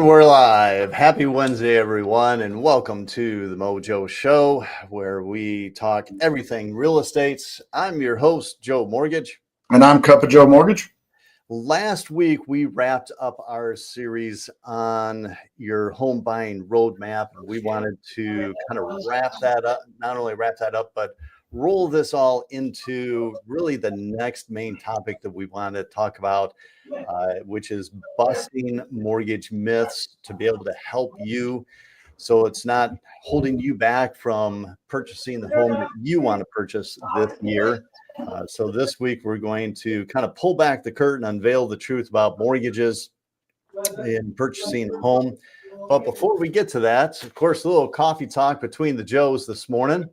we're live. Happy Wednesday, everyone, and welcome to the Mojo Show, where we talk everything real estate. I'm your host, Joe Mortgage. And I'm Cup of Joe Mortgage. Last week, we wrapped up our series on your home buying roadmap. We wanted to kind of wrap that up, not only wrap that up, but roll this all into really the next main topic that we want to talk about, which is busting mortgage myths to be able to help you so it's not holding you back from purchasing the home that you want to purchase this year. So this week we're going to kind of pull back the curtain, unveil the truth about mortgages and purchasing a home. But before we get to that, of course, a little coffee talk between the Joes this morning.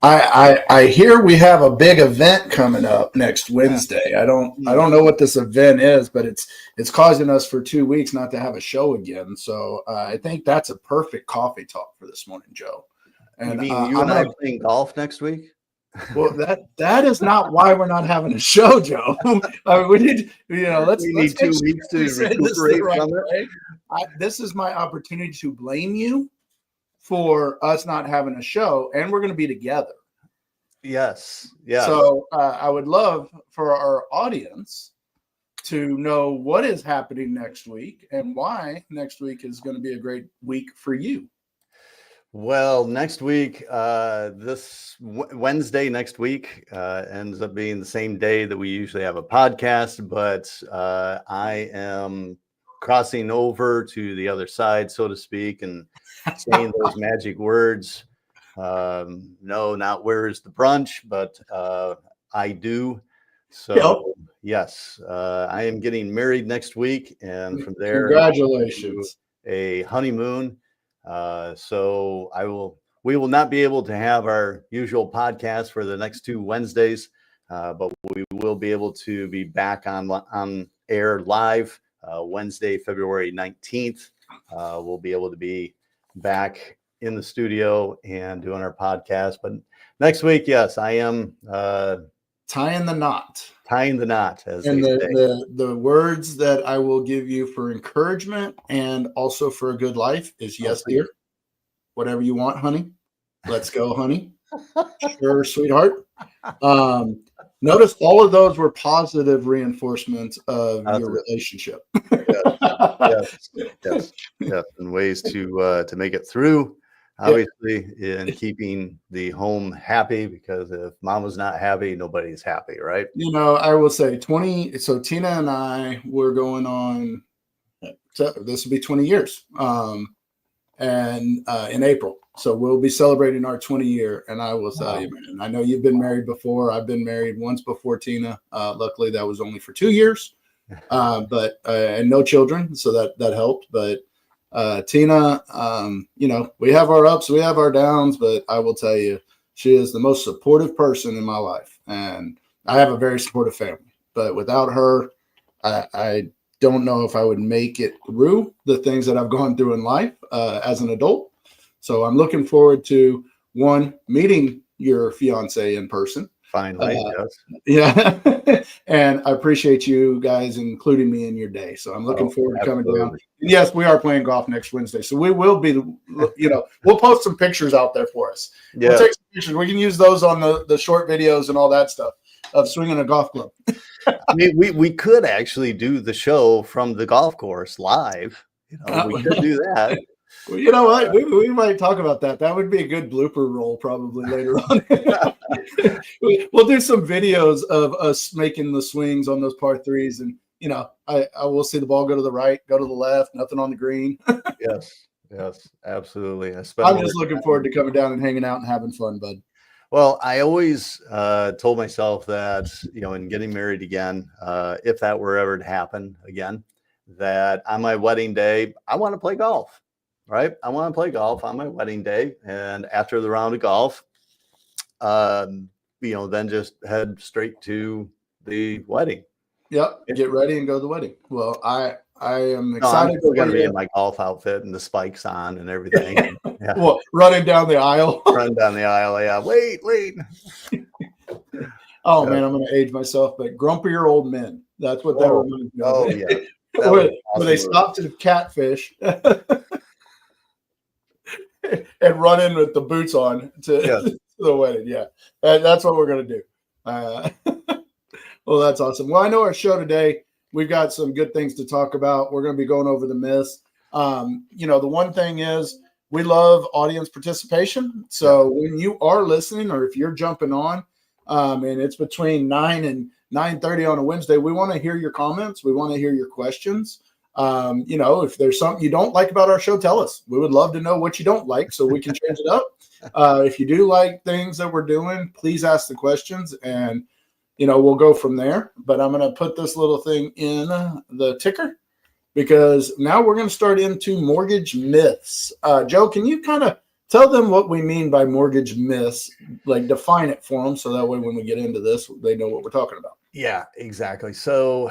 I hear we have a big event coming up next Wednesday. I don't know what this event is, but it's causing us for 2 weeks not to have a show again. So I think that's a perfect coffee talk for this morning, Joe. And you mean you and I playing golf next week? Well, that is not why we're not having a show, Joe. I mean, we need, let's 2 weeks to recuperate from it. This is my opportunity to blame you for us not having a show, and we're going to be together. Yes. Yeah. So I would love for our audience to know what is happening next week and why next week is going to be a great week for you. Well, next week, this Wednesday next week ends up being the same day that we usually have a podcast, but I am crossing over to the other side, so to speak, and saying those magic words. No, not where's the brunch, but I do. So yes, I am getting married next week, and from there, congratulations, a honeymoon. So we will not be able to have our usual podcast for the next 2 Wednesdays, but we will be able to be back on air live Wednesday, February 19th. We'll be able to be back in the studio and doing our podcast. But next week, yes, I am tying the knot. Tying the knot, as and they say. The words that I will give you for encouragement and also for a good life is yes, dear. Whatever you want, honey. Let's go, honey. Sure, sweetheart. Notice all of those were positive reinforcements of your relationship. Yes. And ways to make it through, obviously, in keeping the home happy, because if mama's not happy, nobody's happy, right? I will say 20. So Tina and I were going on, this will be 20 years. And in April. So we'll be celebrating our 20 year. And I will tell you, man, I know you've been married before. I've been married once before Tina. Luckily, that was only for 2 years, but and no children. So that helped. But Tina, we have our ups, we have our downs, but I will tell you, she is the most supportive person in my life. And I have a very supportive family. But without her, I don't know if I would make it through the things that I've gone through in life as an adult. So I'm looking forward to meeting your fiance in person. Finally, yes. Yeah. And I appreciate you guys including me in your day. So I'm looking forward to coming down. And yes, we are playing golf next Wednesday. So we will be, we'll post some pictures out there for us. Yeah. We'll take some pictures. We can use those on the short videos and all that stuff of swinging a golf club. I mean, we could actually do the show from the golf course live. We could do that. Well, you know what? We might talk about that. That would be a good blooper roll probably later on. We'll do some videos of us making the swings on those par threes. And, I will see the ball go to the right, go to the left, nothing on the green. Yes, absolutely. I'm just looking forward to coming down and hanging out and having fun, bud. Well, I always told myself that, in getting married again, if that were ever to happen again, that on my wedding day, I want to play golf, right? I want to play golf on my wedding day. And after the round of golf, then just head straight to the wedding. Yep. Get ready and go to the wedding. Well, I am excited. No, I'm still going to be in my golf outfit and the spikes on and everything. Yeah. Well, running down the aisle. Yeah. Wait. Oh, man, I'm going to age myself, but grumpier old men. That's what that reminds me of. Oh, yeah. Where awesome they movie. stop to catfish and run in with the boots on to, Yes. to the wedding. Yeah, that's what we're going to do. Well, that's awesome. Well, I know our show today, we've got some good things to talk about. We're going to be going over the myths. The one thing is we love audience participation. So when you are listening or if you're jumping on and it's between 9 and 9:30 on a Wednesday, we want to hear your comments. We want to hear your questions. If there's something you don't like about our show, tell us. We would love to know what you don't like so we can change it up. If you do like things that we're doing, please ask the questions and, we'll go from there. But I'm going to put this little thing in the ticker because now we're going to start into mortgage myths. Joe, can you kind of tell them what we mean by mortgage myths, like define it for them so that way when we get into this, they know what we're talking about. Yeah, exactly. So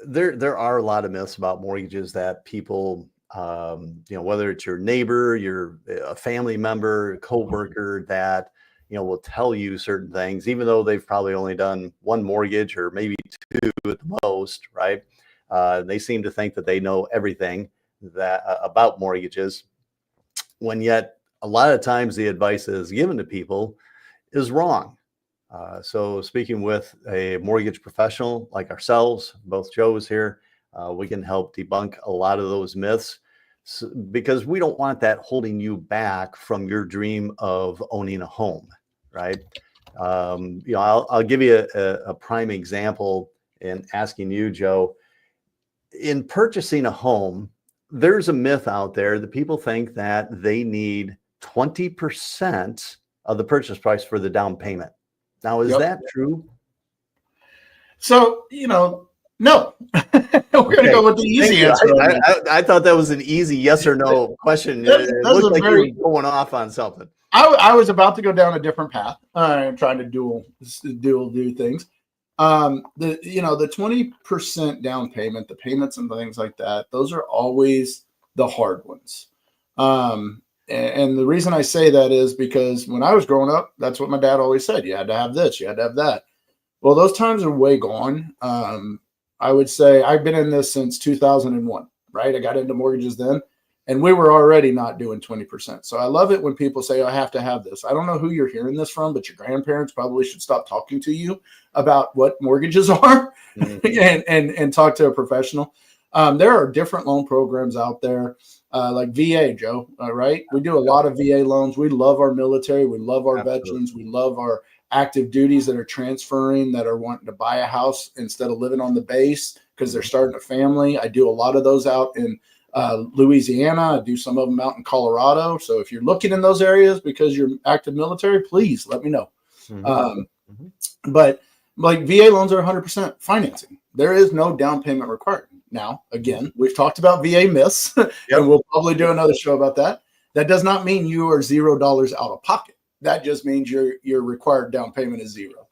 there are a lot of myths about mortgages that people, whether it's your neighbor, a family member, coworker that, will tell you certain things, even though they've probably only done one mortgage or maybe two at the most, right? They seem to think that they know everything about mortgages, when yet a lot of times the advice that is given to people is wrong. So speaking with a mortgage professional like ourselves, both Joe's here, we can help debunk a lot of those myths because we don't want that holding you back from your dream of owning a home, right? I'll give you a prime example in asking you, Joe, in purchasing a home, there's a myth out there that people think that they need 20% of the purchase price for the down payment. Now, is that true? So, no. We're going to go with the easy answer. I thought that was an easy yes or no question. It looked like you were going off on something. I was about to go down a different path. I'm trying to do things. The 20% down payment, the payments and things like that, those are always the hard ones. And the reason I say that is because when I was growing up, that's what my dad always said. You had to have this, you had to have that. Well, those times are way gone. I would say I've been in this since 2001, right? I got into mortgages then, and we were already not doing 20%. So I love it when people say, I have to have this. I don't know who you're hearing this from, but your grandparents probably should stop talking to you about what mortgages are and talk to a professional. There are different loan programs out there, like VA, Joe, right? We do a lot of VA loans. We love our military. We love our veterans. We love our active duties that are transferring, that are wanting to buy a house instead of living on the base because they're starting a family. I do a lot of those out in Louisiana. I do some of them out in Colorado. So if you're looking in those areas because you're active military, please let me know. But like VA loans are 100% financing. There is no down payment required. Now, again, we've talked about VA myths, and we'll probably do another show about that. That does not mean you are $0 out of pocket. That just means your required down payment is zero.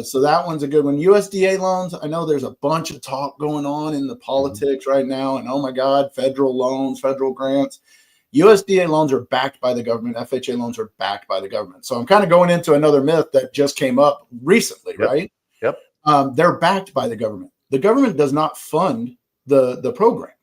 So that one's a good one. USDA loans, I know there's a bunch of talk going on in the politics right now, and oh my God, federal loans, federal grants. USDA loans are backed by the government. FHA loans are backed by the government. So I'm kind of going into another myth that just came up recently, right? Yep. They're backed by the government. The government does not fund the program.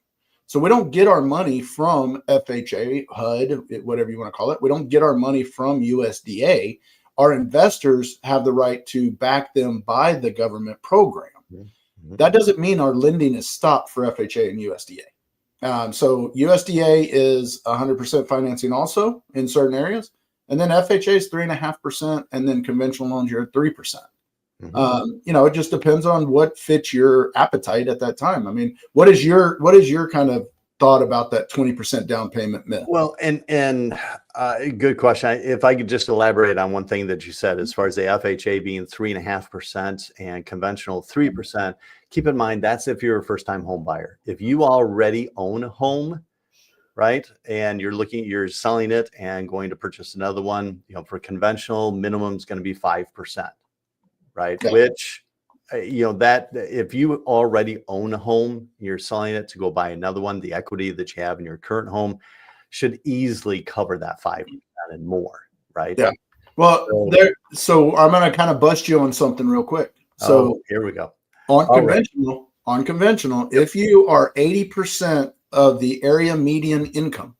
So we don't get our money from FHA, HUD, whatever you want to call it. We don't get our money from USDA. Our investors have the right to back them by the government program. That doesn't mean our lending is stopped for FHA and USDA. So USDA is 100% financing also in certain areas. And then FHA is 3.5%. And then conventional loans, you're at 3%. It just depends on what fits your appetite at that time. I mean, what is your kind of thought about that 20% down payment myth? Well, and good question. If I could just elaborate on one thing that you said, as far as the FHA being 3.5% and conventional 3%, keep in mind that's if you're a first-time home buyer. If you already own a home, right, and you're selling it and going to purchase another one, for conventional, minimum is going to be 5%. Right. Okay. Which, that if you already own a home, you're selling it to go buy another one, the equity that you have in your current home should easily cover that 5% and more. Right. Yeah. Well, so I'm going to kind of bust you on something real quick. So here we go. On conventional, on conventional, if you are 80% of the area median income,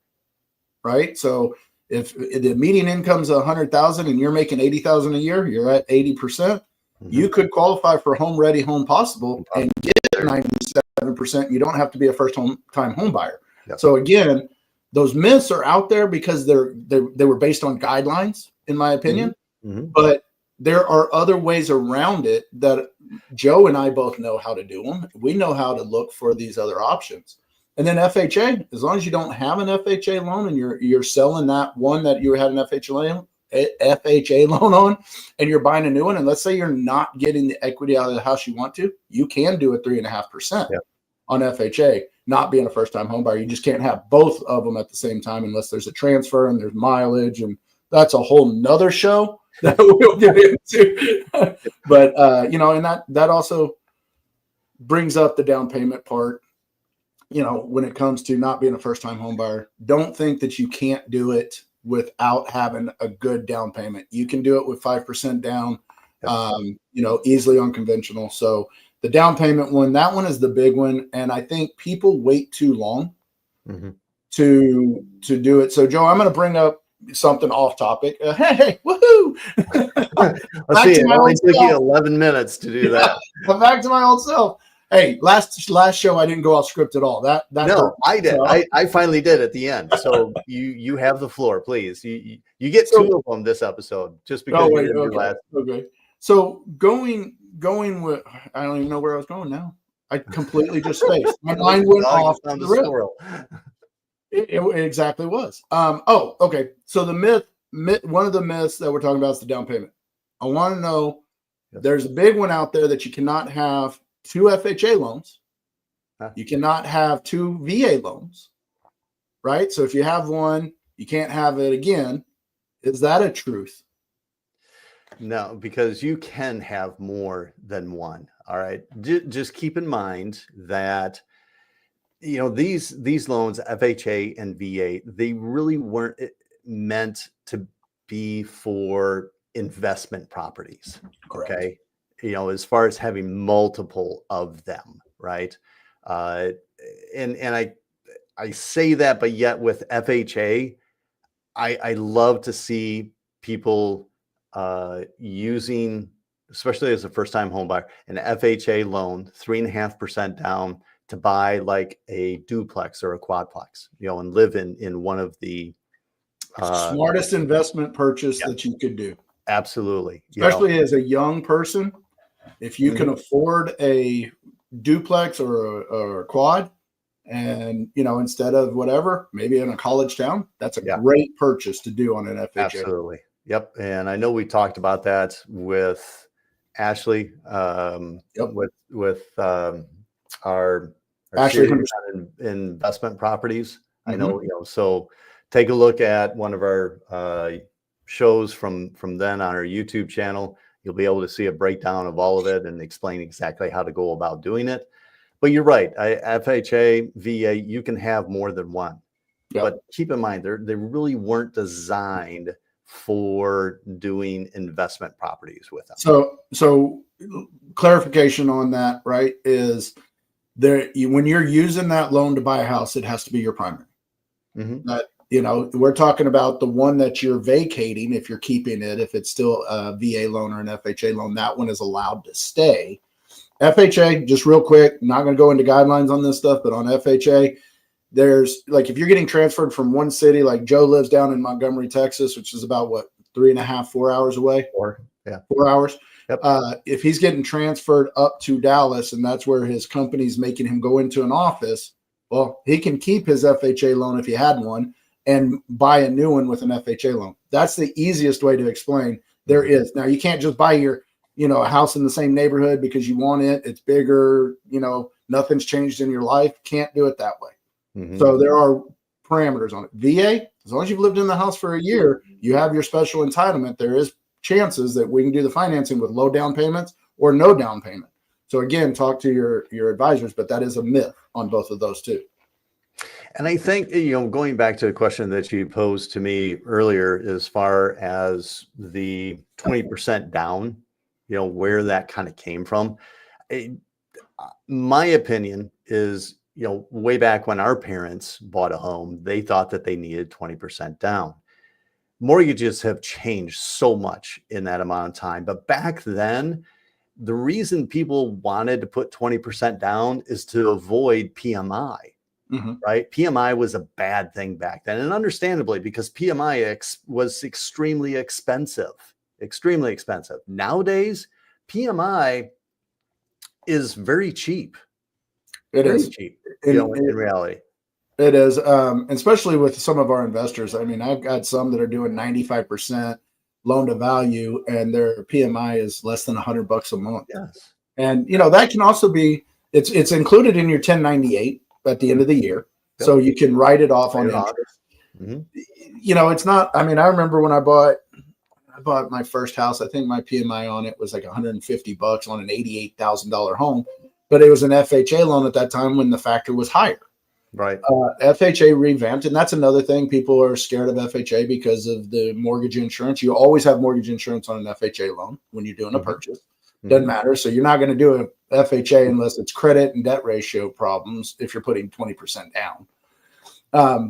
right? So if the median income is 100,000 and you're making 80,000 a year, you're at 80%. You could qualify for Home Ready, Home Possible and get 97%. You don't have to be a first-time home buyer. Yep. So again, those myths are out there because they were based on guidelines, in my opinion. But there are other ways around it that Joe and I both know how to do them. We know how to look for these other options. And then FHA, as long as you don't have an FHA loan and you're selling that one that you had an FHA loan on, and you're buying a new one, and let's say you're not getting the equity out of the house you want to, you can do a 3.5% on FHA, not being a first-time home buyer. You just can't have both of them at the same time unless there's a transfer and there's mileage, and that's a whole nother show that we'll get into. But and that also brings up the down payment part. When it comes to not being a first-time home buyer, don't think that you can't do it without having a good down payment. You can do it with 5% down, easily on conventional. So the down payment one, that one is the big one. And I think people wait too long to do it. So Joe, I'm going to bring up something off topic. Hey, woohoo! Let's see. It only took you 11 minutes to do that. Back to my old self. Hey, last show I didn't go off script at all. That no, I did. So, I finally did at the end. So you have the floor, please. You get two of them this episode just because you did your last. Okay. So going with, I don't even know where I was going now. I completely just spaced. My mind went off the squirrel. It exactly was. Okay. So the myth, one of the myths that we're talking about is the down payment. I want to know, there's a big one out there that you cannot have 2 FHA loans. You cannot have 2 VA loans, right? So if you have one, you can't have it again. Is that a truth? No, because you can have more than one. All right. Just keep in mind that, these loans, FHA and VA, they really weren't meant to be for investment properties. Correct. Okay. As far as having multiple of them, right? And I say that, but yet with FHA, I love to see people using, especially as a first-time home buyer, an FHA loan, 3.5% down to buy like a duplex or a quadplex, and live in one of the smartest investment purchase that you could do. Absolutely. Especially as a young person. If you can afford a duplex or a quad, and instead of whatever, maybe in a college town, that's a great purchase to do on an FHA. Absolutely. Yep. And I know we talked about that with Ashley, with our Ashley series on investment properties. I know, so take a look at one of our shows from then on our YouTube channel. You'll be able to see a breakdown of all of it and explain exactly how to go about doing it. But you're right. FHA, VA, you can have more than one. Yep. But keep in mind, they really weren't designed for doing investment properties with them. So clarification on that, right, is when you're using that loan to buy a house, it has to be your primary. We're talking about the one that you're vacating. If you're keeping it, if it's still a VA loan or an FHA loan, that one is allowed to stay. FHA, just real quick, not going to go into guidelines on this stuff, but on FHA, there's like, if you're getting transferred from one city, like Joe lives down in Montgomery, Texas, which is about 3.5, 4 hours away. 4 hours. Yep. If he's getting transferred up to Dallas and that's where his company's making him go into an office, well, he can keep his FHA loan if he had one and buy a new one with an FHA loan. That's the easiest way to explain there is. Now, you can't just buy your, a house in the same neighborhood because you want it. It's bigger, nothing's changed in your life. Can't do it that way. So there are parameters on it. VA, as long as you've lived in the house for a year, you have your special entitlement. There is chances that we can do the financing with low down payments or no down payment. So again, talk to your advisors, but that is a myth on both of those too. And I think, going back to the question that you posed to me earlier, as far as the 20% down, where that kind of came from, My opinion is, way back when our parents bought a home, they thought that they needed 20% down. Mortgages have changed so much in that amount of time. But back then, the reason people wanted to put 20% down is to avoid PMI, Mhm. right? PMI was a bad thing back then, and understandably, because PMI was extremely expensive, extremely expensive. Nowadays, PMI is very cheap, It very is. cheap, In, in reality. It is, especially with some of our investors. I mean, I've got some that are doing 95% loan to value, and their PMI is less than $100 a month. Yes. And that can also be it's included in your 1098 at the end of the year, Yep. so you can write it off on Write it off. interest. Mhm. It's not. I mean, I remember when I bought my first house. I think my PMI on it was like $150 on an $88,000 home, but it was an FHA loan at that time when the factor was higher. Right. FHA revamped, and that's another thing. People are scared of FHA because of the mortgage insurance. You always have mortgage insurance on an FHA loan when you're doing a purchase. Doesn't matter. So you're not going to do a FHA unless it's credit and debt ratio problems if you're putting 20% down.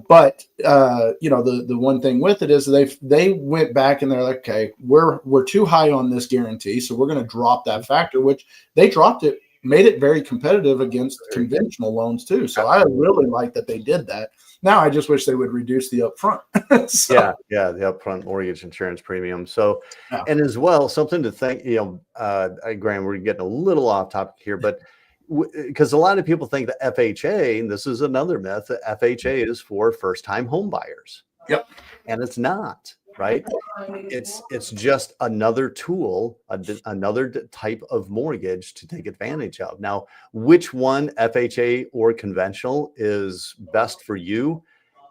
But the one thing with it is they went back and they're like, okay, we're too high on this guarantee, so we're going to drop that factor, which they dropped it, made it very competitive against conventional loans too. So I really like that they did that. Now I just wish they would reduce the upfront. Yeah, the upfront mortgage insurance premium. So, Yeah. and as well, something to think, Graham, we're getting a little off topic here, but because a lot of people think that FHA, and this is another myth, that FHA is for first-time home buyers. Yep. And it's not, right? It's just another tool, another type of mortgage to take advantage of. Now, which one, FHA or conventional, is best for you?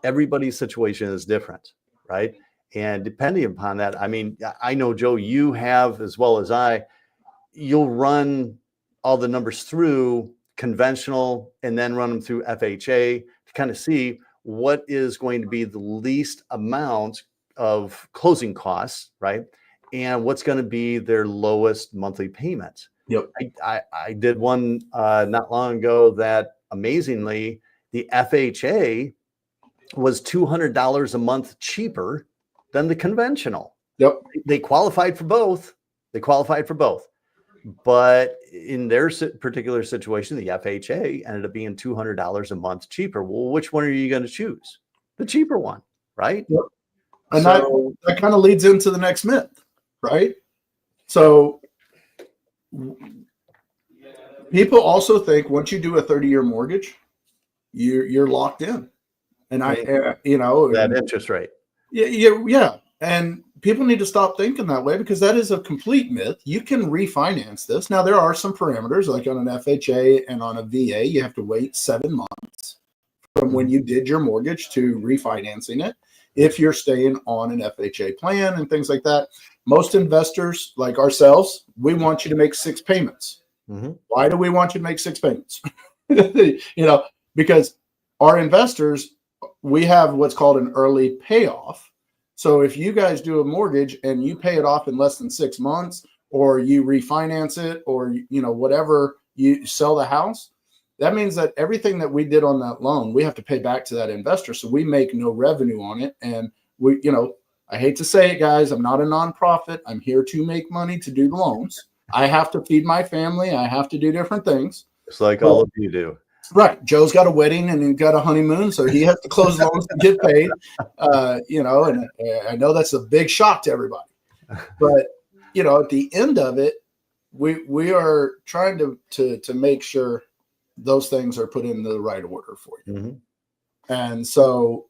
Everybody's situation is different, right? And depending upon that, I mean, I know, Joe, you have, as well as you'll run all the numbers through conventional and then run them through FHA to kind of see what is going to be the least amount of closing costs, right? And what's going to be their lowest monthly payment. Yep. I did one not long ago that amazingly, the FHA was $200 a month cheaper than the conventional. Yep. They qualified for both. But in their particular situation, the FHA ended up being $200 a month cheaper. Well, which one are you going to choose? The cheaper one, right? Yep. And that kind of leads into the next myth, right? So people also think once you do a 30-year mortgage, you're locked in. And that interest rate. Yeah. And people need to stop thinking that way, because that is a complete myth. You can refinance this. Now, there are some parameters, like on an FHA and on a VA, you have to wait 7 months from when you did your mortgage to refinancing it, if you're staying on an FHA plan and things like that. Most investors, like ourselves, we want you to make 6 payments. Mm-hmm. Why do we want you to make 6 payments? Because our investors, we have what's called an early payoff. So if you guys do a mortgage and you pay it off in less than 6 months, or you refinance it, or whatever, you sell the house, that means that everything that we did on that loan, we have to pay back to that investor. So we make no revenue on it. And I hate to say it, guys, I'm not a nonprofit. I'm here to make money to do the loans. I have to feed my family. I have to do different things. Just like all of you do. Right. Joe's got a wedding and he's got a honeymoon, so he has to close loans to get paid. And I know that's a big shock to everybody. But, at the end of it, we are trying to make sure those things are put in the right order for you. Mm-hmm. And so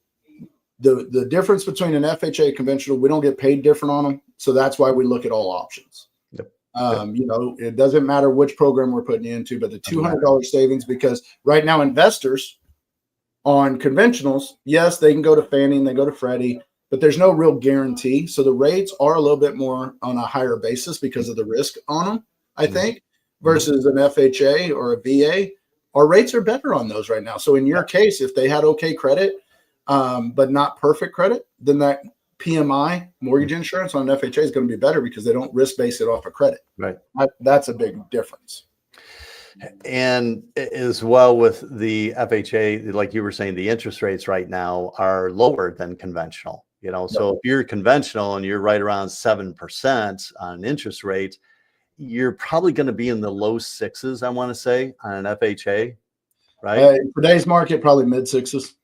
the difference between an FHA conventional, we don't get paid different on them. So that's why we look at all options. Yep. It doesn't matter which program we're putting you into, but the $200 savings, because right now investors on conventionals, yes, they can go to Fannie and they go to Freddie, but there's no real guarantee. So the rates are a little bit more on a higher basis because of the risk on them, I think, versus an FHA or a VA. Our rates are better on those right now. So in your case, if they had okay credit, but not perfect credit, then that PMI mortgage insurance on FHA is going to be better because they don't risk base it off of credit. Right. That's a big difference. And as well with the FHA, like you were saying, the interest rates right now are lower than conventional. So if you're conventional and you're right around 7% on an interest rate, you're probably going to be in the low sixes, I want to say, on an FHA, right? Today's market, probably mid sixes.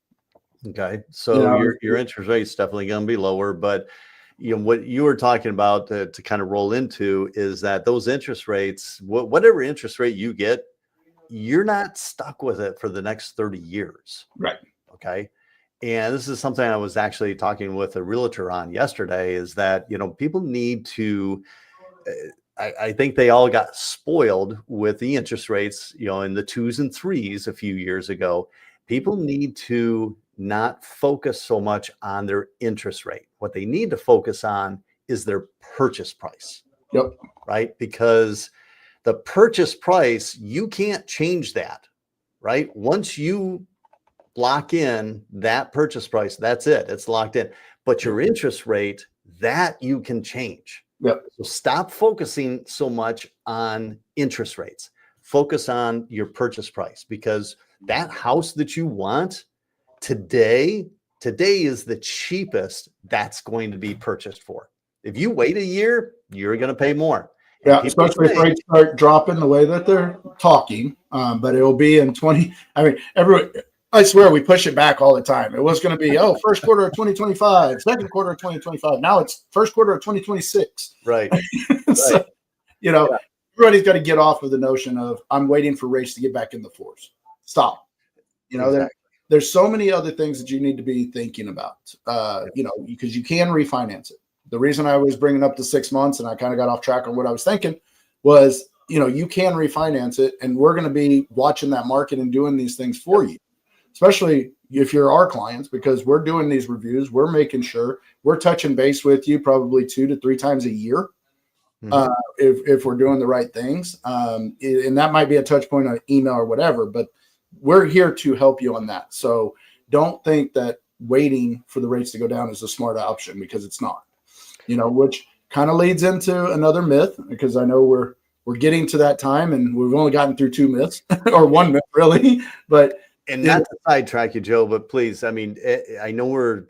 Okay. So your interest rate's definitely going to be lower, but what you were talking about to kind of roll into is that those interest rates, whatever interest rate you get, you're not stuck with it for the next 30 years. Right. Okay. And this is something I was actually talking with a realtor on yesterday, is that, people need to, I think they all got spoiled with the interest rates, in the 2s and 3s a few years ago. People need to not focus so much on their interest rate. What they need to focus on is their purchase price. Yep. Right? Because the purchase price, you can't change that, right? Once you lock in that purchase price, that's it. It's locked in. But your interest rate, that you can change. Yep. So stop focusing so much on interest rates. Focus on your purchase price, because that house that you want today is the cheapest that's going to be purchased for. If you wait a year, you're going to pay more. Yeah, especially if rates start dropping the way that they're talking. But it will be in 20. I mean, I swear we push it back all the time. It was going to be, first quarter of 2025, second quarter of 2025. Now it's first quarter of 2026. Right. So, everybody's got to get off of the notion of I'm waiting for rates to get back in the fours. Stop. Exactly. There's so many other things that you need to be thinking about, because you can refinance it. The reason I was bringing up the 6 months and I kind of got off track on what I was thinking was, you can refinance it, and we're going to be watching that market and doing these things for you, especially if you're our clients, because we're doing these reviews. We're making sure we're touching base with you probably 2 to 3 times a year. Mm-hmm. If we're doing the right things. And that might be a touch point on email or whatever, but we're here to help you on that. So don't think that waiting for the rates to go down is a smart option, because it's not, which kind of leads into another myth, because I know we're getting to that time and we've only gotten through 2 myths or 1 myth really, but and not to sidetrack you, Joe, but please, I mean, I know we're,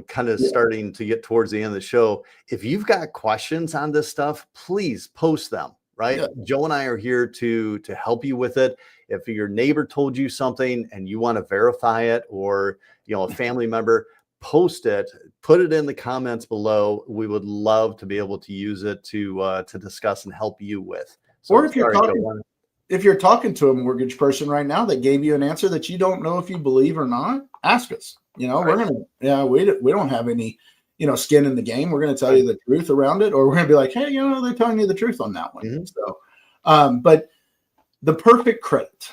kind of starting to get towards the end of the show. If you've got questions on this stuff, please post them, right? Yeah. Joe and I are here to help you with it. If your neighbor told you something and you want to verify it, or, a family member, post it, put it in the comments below. We would love to be able to use it to discuss and help you with. So, or if you're talking to a mortgage person right now that gave you an answer that you don't know if you believe or not, ask us. We're we don't have any, skin in the game. We're going to tell you the truth around it, or we're going to be like, hey, they're telling you the truth on that one. Mm-hmm. So, but the perfect credit.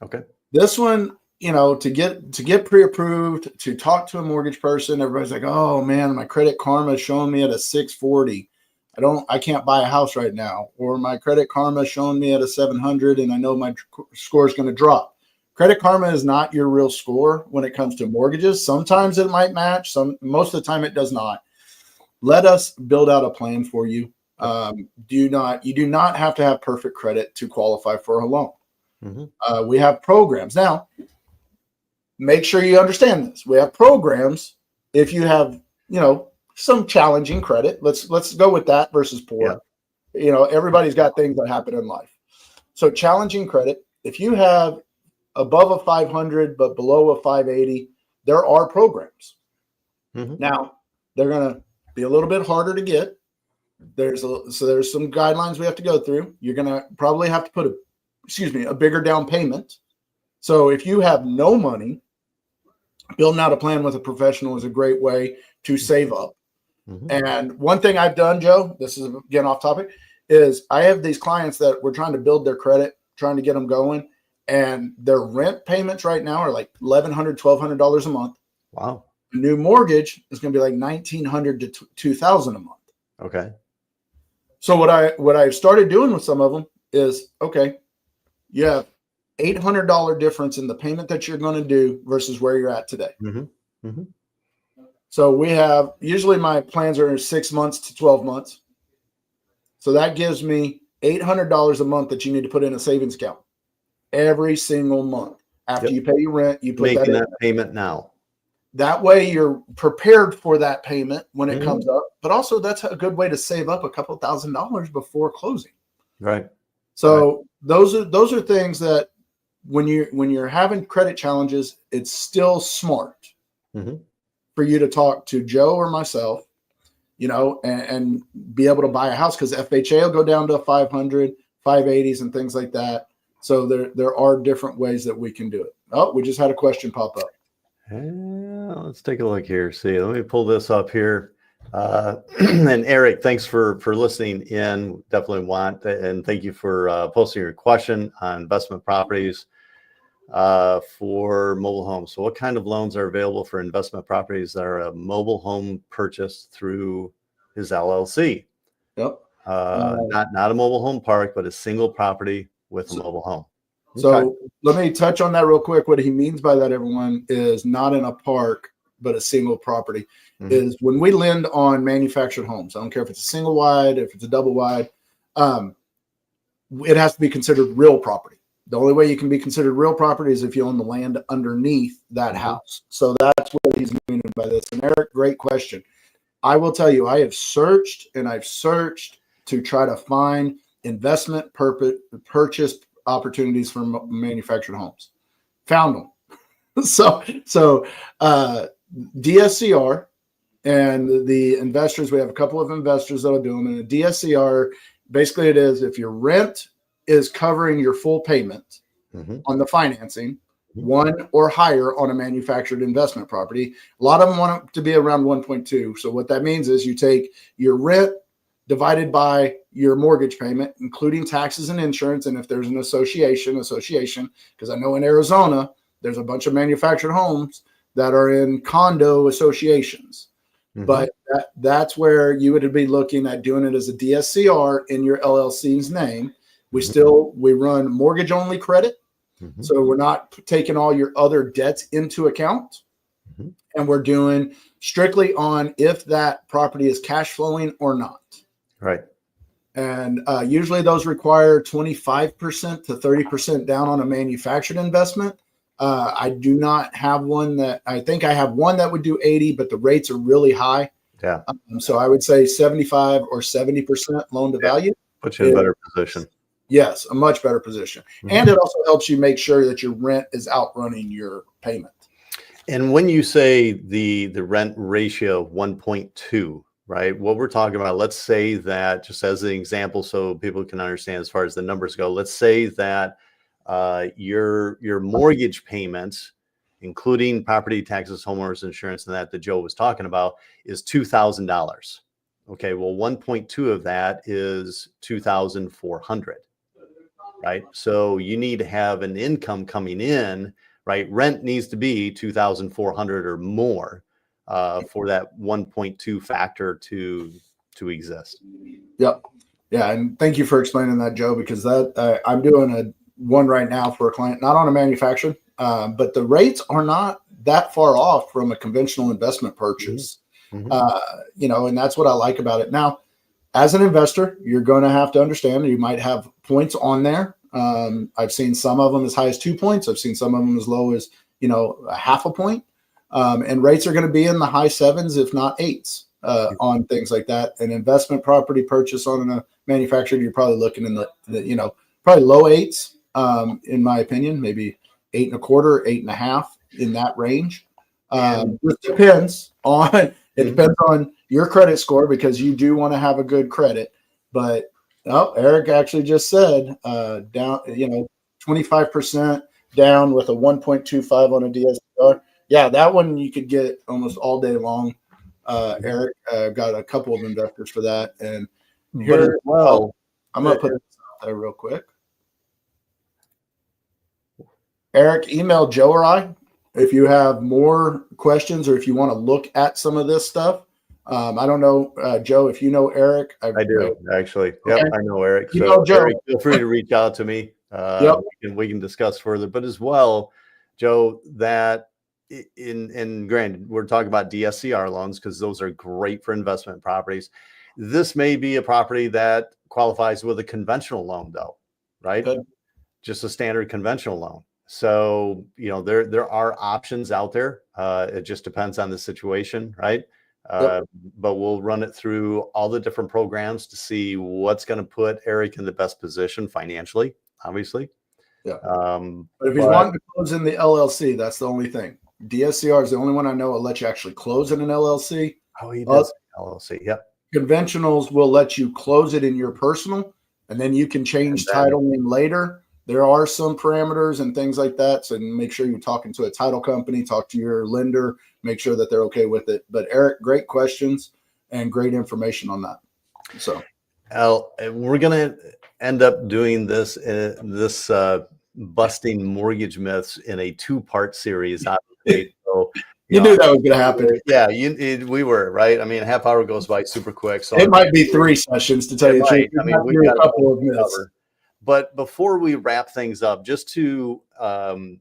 Okay. This one, to get pre-approved, to talk to a mortgage person, everybody's like, oh man, my Credit Karma is showing me at a 640. I can't buy a house right now, or my Credit Karma is showing me at a 700 and I know my score is going to drop. Credit Karma is not your real score when it comes to mortgages. Sometimes it might match. Most of the time it does not. Let us build out a plan for you. You do not have to have perfect credit to qualify for a loan. Mm-hmm. We have programs. Now, make sure you understand this. We have programs if you have, some challenging credit. Let's go with that versus poor. Yeah. Everybody's got things that happen in life. So challenging credit, if you have above a 500 but below a 580, there are programs. Mm-hmm. Now, they're going to be a little bit harder to get. There's some guidelines we have to go through. You're going to probably have to put a bigger down payment. So if you have no money, building out a plan with a professional is a great way to save up. Mm-hmm. And one thing I've done, Joe, this is again off topic, is I have these clients that we're trying to build their credit, trying to get them going, and their rent payments right now are like $1,100, $1,200 a month. Wow. The new mortgage is going to be like $1,900 to $2,000 a month. Okay. So what I've started doing with some of them is, okay, you have $800 difference in the payment that you're going to do versus where you're at today. Mm-hmm. Mm-hmm. So we have, usually my plans are 6 months to 12 months. So that gives me $800 a month that you need to put in a savings account. every single month. After Yep. you pay your rent, you put that Making in. that payment now. That way you're prepared for that payment when it Mhm. comes up, but also that's a good way to save up a couple $1,000s before closing. Right. So those are things that when you're having credit challenges, it's still smart Mhm. for you to talk to Joe or myself, and be able to buy a house, because FHA will go down to 500, 580s and things like that. So there are different ways that we can do it. Oh, we just had a question pop up. Let's take a look here. See, let me pull this up here. And Eric, thanks for listening in. Definitely want and thank you for posting your question on investment properties for mobile homes. So, what kind of loans are available for investment properties that are a mobile home purchased through his LLC? Yep. Not a mobile home park, but a single property with a mobile home. So let me touch on that real quick. What he means by that, everyone, is not in a park, but a single property. Is when we lend on manufactured homes. I don't care if it's a single wide, if it's a double wide, it has to be considered real property. The only way you can be considered real property is if you own the land underneath that house. So that's what he's meaning by this. And Eric, great question. I will tell you, I have searched and I've searched to try to find investment purchase opportunities for manufactured homes. Found them. So DSCR and the investors, we have a couple of investors that'll do them. And the DSCR, basically it is if your rent is covering your full payment on the financing, one or higher on a manufactured investment property. A lot of them want it to be around 1.2. So what that means is you take your rent divided by your mortgage payment, including taxes and insurance. And if there's an association, because I know in Arizona, there's a bunch of manufactured homes that are in condo associations. But that's where you would be looking at doing it as a DSCR in your LLC's name. We run mortgage only credit. So we're not taking all your other debts into account. And we're doing strictly on if that property is cash flowing or not. Right. And usually those require 25% to 30% down on a manufactured investment. I do not have one I think I have one that would do 80, but the rates are really high. Yeah. So I would say 75 or 70% loan to value. Puts you in a better position. Yes, a much better position. And it also helps you make sure that your rent is outrunning your payment. And when you say the rent ratio of 1.2, right, what we're talking about, let's say that, just as an example so people can understand as far as the numbers go, let's say that your mortgage payments, including property taxes, homeowners insurance, and that Joe was talking about, is $2,000. Okay, well, 1.2 of that is 2,400. Right. So you need to have an income coming in, right? Rent needs to be 2,400 or more for that 1.2 factor to exist. Yep. Yeah. And thank you for explaining that, Joe, because I'm doing one right now for a client, not on a manufacturer, but the rates are not that far off from a conventional investment purchase. And that's what I like about it. Now, as an investor, you're going to have to understand you might have points on there. I've seen some of them as high as 2 points. I've seen some of them as low as, a half a point. And rates are going to be in the high 7s, if not 8s, on things like that. An investment property purchase on a manufacturer, you're probably looking in the probably low 8s, in my opinion, maybe 8.25, 8.5 in that range. It depends on your credit score, because you do want to have a good credit. But Eric actually just said down, 25% down with a 1.25 on a DSCR. Yeah, that one you could get almost all day long. Eric got a couple of investors for that. And here, I'm going to put this out there real quick. Eric, email Joe or I if you have more questions or if you want to look at some of this stuff. I don't know, Joe, if you know Eric. I do, actually. Yep, okay. I know Eric. So Eric, feel free to reach out to me. We can discuss further. But as well, Joe, that in granted, we're talking about DSCR loans because those are great for investment properties. This may be a property that qualifies with a conventional loan, though, right? Good. just a standard conventional loan. So, there are options out there. It just depends on the situation, right? Yep. But we'll run it through all the different programs to see what's going to put Eric in the best position financially, obviously. Yeah. Um, But if he's wanting to close in the LLC, that's the only thing. DSCR is the only one I know will let you actually close in an LLC. Oh, he does LLC. Yep. Conventionals will let you close it in your personal, and then you can change titling later. There are some parameters and things like that. So make sure you're talking to a title company, talk to your lender, make sure that they're okay with it. But Eric, great questions and great information on that. So we're going to end up doing this, busting mortgage myths in a 2-part series, obviously. So you knew that was going to happen. Yeah, we were, right? I mean, a half hour goes by super quick. So it might be 3 sessions to tell you the truth. I mean, we've got a couple of myths. But before we wrap things up, just to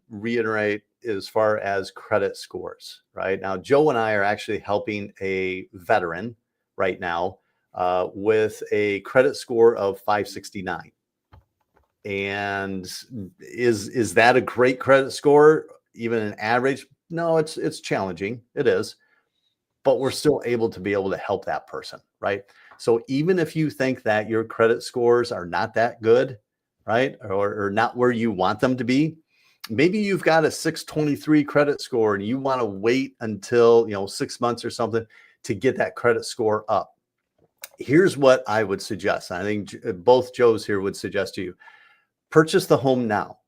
reiterate as far as credit scores, right? Now, Joe and I are actually helping a veteran right now with a credit score of 569. And is that a great credit score? Even an average? No, it's challenging. It is. But we're still able to help that person, right? So even if you think that your credit scores are not that good, right, or not where you want them to be, maybe you've got a 623 credit score and you want to wait until 6 months or something to get that credit score up. Here's what I would suggest. I think both Joes here would suggest to you: purchase the home now.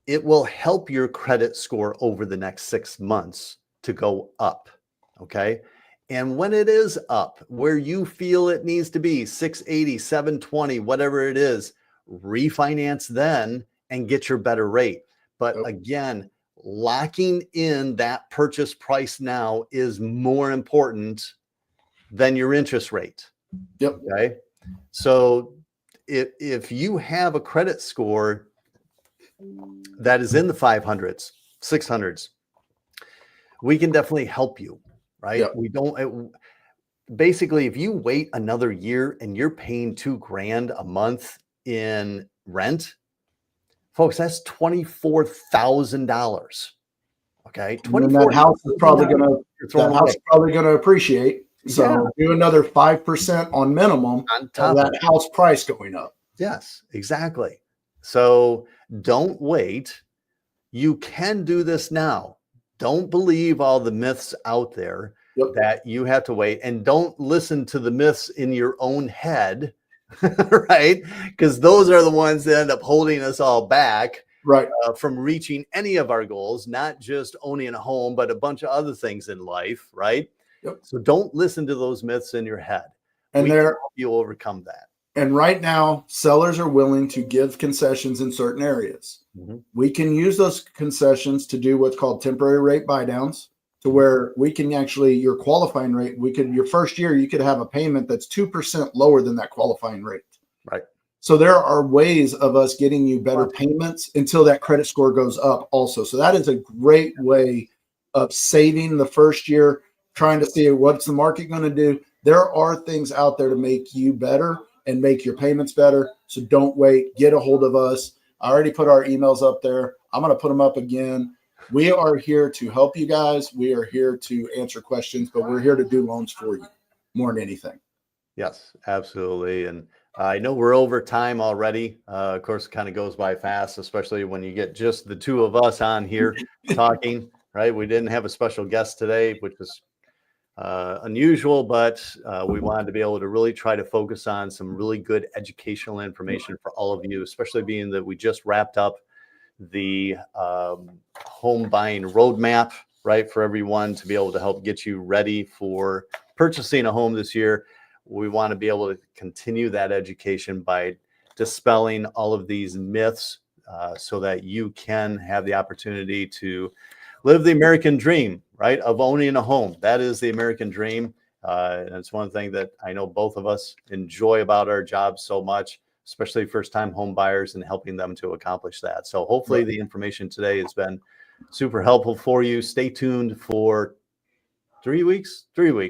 It will help your credit score over the next 6 months to go up. Okay. And when it is up where you feel it needs to be, 680, 720, whatever it is, refinance then and get your better rate. But again, locking in that purchase price now is more important than your interest rate. Yep. Okay. So if you have a credit score that is in the 500s, 600s, we can definitely help you. Right. Yep. We don't basically, if you wait another year and you're paying $2,000 a month in rent, folks, that's $24,000. Okay. That house is probably going to appreciate. So do another 5% on minimum on top of that house price going up. Yes, exactly. So don't wait. You can do this now. Don't believe all the myths out there that you have to wait, and don't listen to the myths in your own head, right? Because those are the ones that end up holding us all back, right, from reaching any of our goals, not just owning a home, but a bunch of other things in life, right? Yep. So don't listen to those myths in your head. And we can help you overcome that. And right now, sellers are willing to give concessions in certain areas. Mm-hmm. We can use those concessions to do what's called temporary rate buy downs, to where we can actually, your qualifying rate, your first year, you could have a payment that's 2% lower than that qualifying rate. Right. So there are ways of us getting you better payments until that credit score goes up also. So that is a great way of saving the first year, trying to see what's the market going to do. There are things out there to make you better and make your payments better. So don't wait. Get a hold of us. I already put our emails up there. I'm going to put them up again. We are here to help you guys. We are here to answer questions, but we're here to do loans for you more than anything. Yes, absolutely. And I know we're over time already. Of course, it kind of goes by fast, especially when you get just the two of us on here talking, right? We didn't have a special guest today, which was unusual, but we wanted to be able to really try to focus on some really good educational information for all of you, especially being that we just wrapped up the home buying roadmap, right, for everyone to be able to help get you ready for purchasing a home this year. We want to be able to continue that education by dispelling all of these myths so that you can have the opportunity to live the American dream, right, of owning a home. That is the American dream. And it's one thing that I know both of us enjoy about our jobs so much, especially first-time home buyers, and helping them to accomplish that. So hopefully the information today has been super helpful for you. Stay tuned for 3 weeks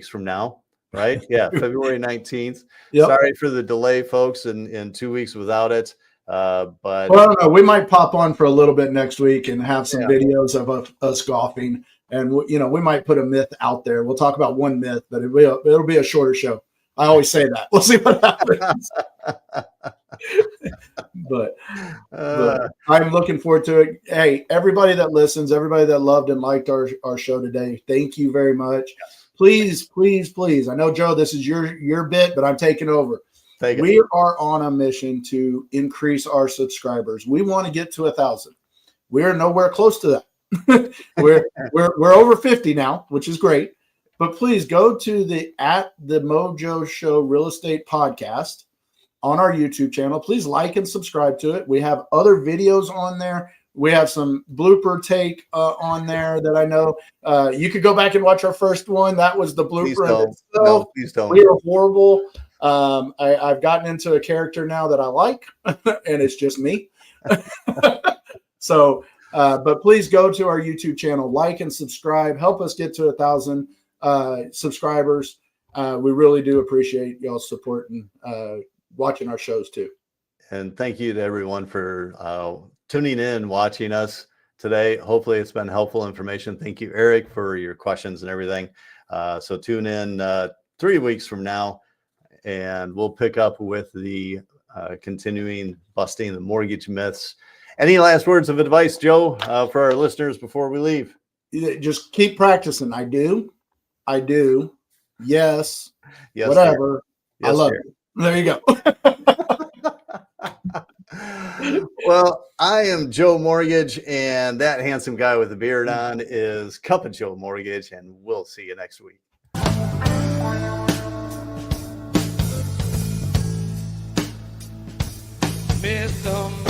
from now, right? Yeah, February 19th. Yep. Sorry for the delay, folks, and 2 weeks without it. But well, I don't know. We might pop on for a little bit next week and have some Yeah. videos of us golfing, and we might put a myth out there. We'll talk about one myth, but it'll be a shorter show. I always say that. We'll see what happens. But I'm looking forward to it. Hey, everybody that listens, everybody that loved and liked our show today, thank you very much. Please, please, please. I know, Joe, this is your bit, but I'm taking over. We are on a mission to increase our subscribers. We want to get to 1,000. We're nowhere close to that. we're over 50 now, which is great. But please go to the Mojo Show Real Estate Podcast on our YouTube channel. Please like and subscribe to it. We have other videos on there. We have some blooper take on there that I know you could go back and watch our first one. That was the blooper. No, please don't. We are horrible. I've gotten into a character now that I like, and it's just me. So, but please go to our YouTube channel, like and subscribe. Help us get to 1,000 subscribers. We really do appreciate y'all's support and watching our shows too. And thank you to everyone for tuning in, watching us today. Hopefully it's been helpful information. Thank you, Eric, for your questions and everything. So tune in 3 weeks from now, and we'll pick up with the continuing busting the mortgage myths. Any last words of advice, Joe, for our listeners before we leave? Just keep practicing. I do. Yes. Yes, Whatever. I love it. There you go. Well, I am Joe Mortgage, and that handsome guy with the beard on is Cup of Joe Mortgage, and we'll see you next week. Mr.